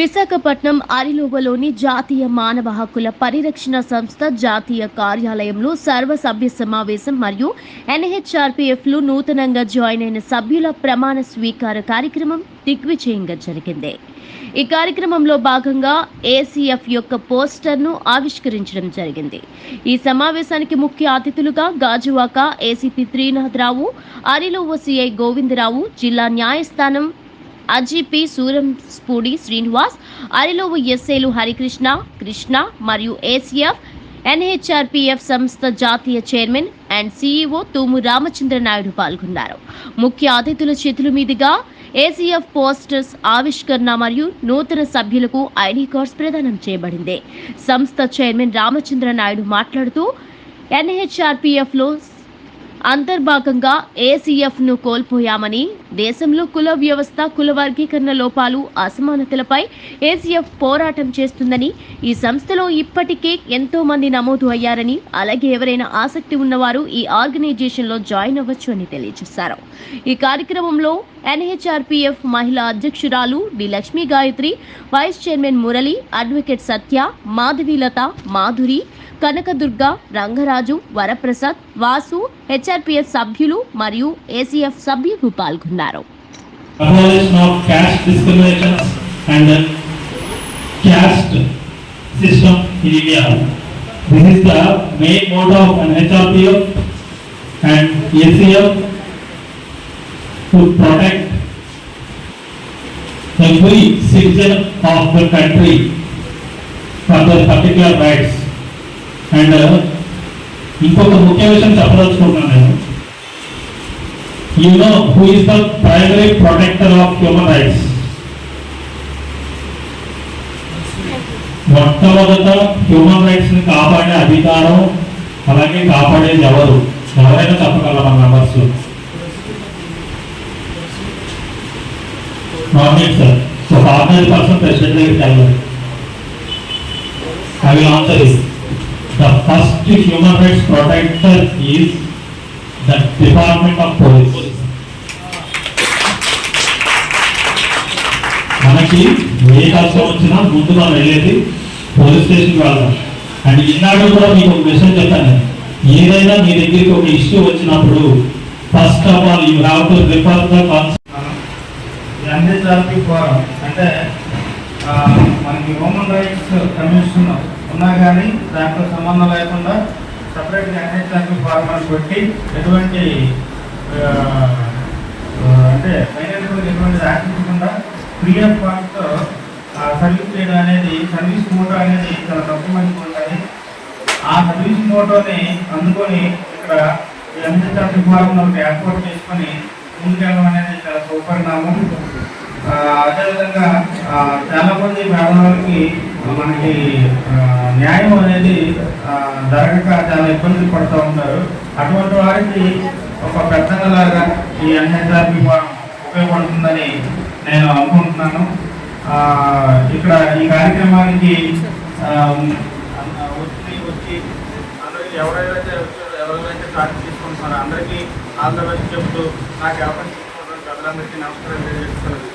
విశాఖపట్నం అరిలోవలోని జాతీయ మానవ హక్కుల పరిరక్షణ సంస్థ జాతీయ కార్యాలయంలో సర్వసభ్య సమావేశం మరియు ఎన్హెచ్ఆర్పీఎఫ్లు నూతనంగా జాయిన్ అయిన సభ్యుల ప్రమాణ స్వీకార కార్యక్రమం దిగ్విజయంగా జరిగింది. ఈ కార్యక్రమంలో భాగంగా ఏసీఎఫ్ యొక్క పోస్టర్ను ఆవిష్కరించడం జరిగింది. ఈ సమావేశానికి ముఖ్య అతిథులుగా గాజువాక ఏసీపీ త్రినాథరావు, అరిలోవ సిఐ గోవిందరావు, జిల్లా న్యాయస్థానం అజిపి సూరంస్పూడి శ్రీనివాస్, అరిలోవ ఎస్ఏలు హరికృష్ణ, కృష్ణ మరియు ఏసీఎఫ్ ఎన్హెచ్ఆర్పీఎఫ్ సంస్థ జాతీయ చైర్మన్ అండ్ సీఈఓ తూము రామచంద్ర నాయుడు పాల్గొన్నారు. ముఖ్య అతిథుల చేతుల మీదుగా ఏసీఎఫ్ పోస్టర్స్ ఆవిష్కరణ మరియు నూతన సభ్యులకు ఐడి కార్డ్స్ ప్రదానం చేయబడింది. సంస్థ చైర్మన్ రామచంద్ర నాయుడు మాట్లాడుతూ ఎన్హెచ్ఆర్పీఎఫ్లో అంతర్భాగంగా ఏసీఎఫ్ను కోల్పోయామని, దేశంలో కుల వ్యవస్థ, కుల వర్గీకరణ లోపాలు, అసమానతలపై ఏసీఎఫ్ పోరాటం చేస్తుందని, ఈ సంస్థలో ఇప్పటికే ఎంతో మంది నమోదు అయ్యారని, అలాగే ఎవరైనా ఆసక్తి ఉన్నవారు ఈ ఆర్గనైజేషన్లో జాయిన్ అవ్వచ్చు అని తెలియజేశారు. ఈ కార్యక్రమంలో ఎన్హెచ్ఆర్పీఎఫ్ మహిళా అధ్యక్షురాలు D Lakshmi Gayatri, vice chairman Murali, advocate Satya, Madhavilatha, Madhuri, Kanakadurga, Rangaraju, Varaprasad, Vasu, HRPF సభ్యులు మరియు ఏసీఎఫ్ సభ్యులు పాల్గొన్నారు. Every citizen of the country for their particular rights. And ఇంకొక ముఖ్య విషయం చెప్పదలుచుకుంటున్నాను నేను. You know who is the primary protector of human rights? మొట్టమొదట హ్యూమన్ రైట్స్ ని కాపాడే అధికారం అలాగే కాపాడేది ఎవరైనా చెప్పగలరా మన members? Nominate sir. So ordinary person president దగ్గరికి వెళ్ళాలి. I will answer this. The first human rights protector is the Department of Police. మనకి ఏ కష్టం వచ్చినా ముందు మనం వెళ్ళేది పోలీస్ స్టేషన్కి వెళ్దాం. అండ్ ఈనాడు కూడా మీకు ఒక విషయం చెప్పాను, ఏదైనా మీ దగ్గరికి ఒక ఇష్యూ వచ్చినప్పుడు first of all you have to refer the NHRP forum. అంటే మనకి హ్యూమన్ రైట్స్ కమిషన్ ఉన్నా కానీ దాంట్లో సంబంధం లేకుండా సపరేట్గా ఎన్హెచ్ఆర్పీ ఫోరం అని పెట్టి ఎటువంటి అంటే ఫైనాన్షియల్ ఎటువంటి యాక్టివిటీకుండా ఫ్రీ ఆఫ్ కాస్ట్తో సర్వీస్ చేయడం అనేది, సర్వీస్ మోటో అనేది చాలా తక్కువ మందికి ఉంటుంది. ఆ సర్వీస్ మోటోని అందుకొని ఇక్కడ ఎన్హెచ్ఆర్పీ ఫోరం ఒకటి ఏర్పాటు చేసుకొని ముందుకెళ్ళడం అనేది చాలా సుపరిణామం. అదేవిధంగా చాలా మంది పేదవాళ్ళకి మనకి న్యాయం అనేది జరగక చాలా ఇబ్బందులు పడుతూ ఉంటారు. అటువంటి వారికి ఒక పెద్దలాగా ఈ ఎన్హెచ్ఆర్పీ ఉపయోగపడుతుందని నేను అనుకుంటున్నాను. ఇక్కడ ఈ కార్యక్రమానికి వచ్చి అందరికీ ఎవరైతే సాక్షి తీసుకుంటున్నారో అందరికీ ఆల్ ద బెస్ట్ చెప్తూ నాకు అవకాశం ఇచ్చినటువంటి ప్రజలందరికీ నమస్కారం తెలియజేస్తున్నాను.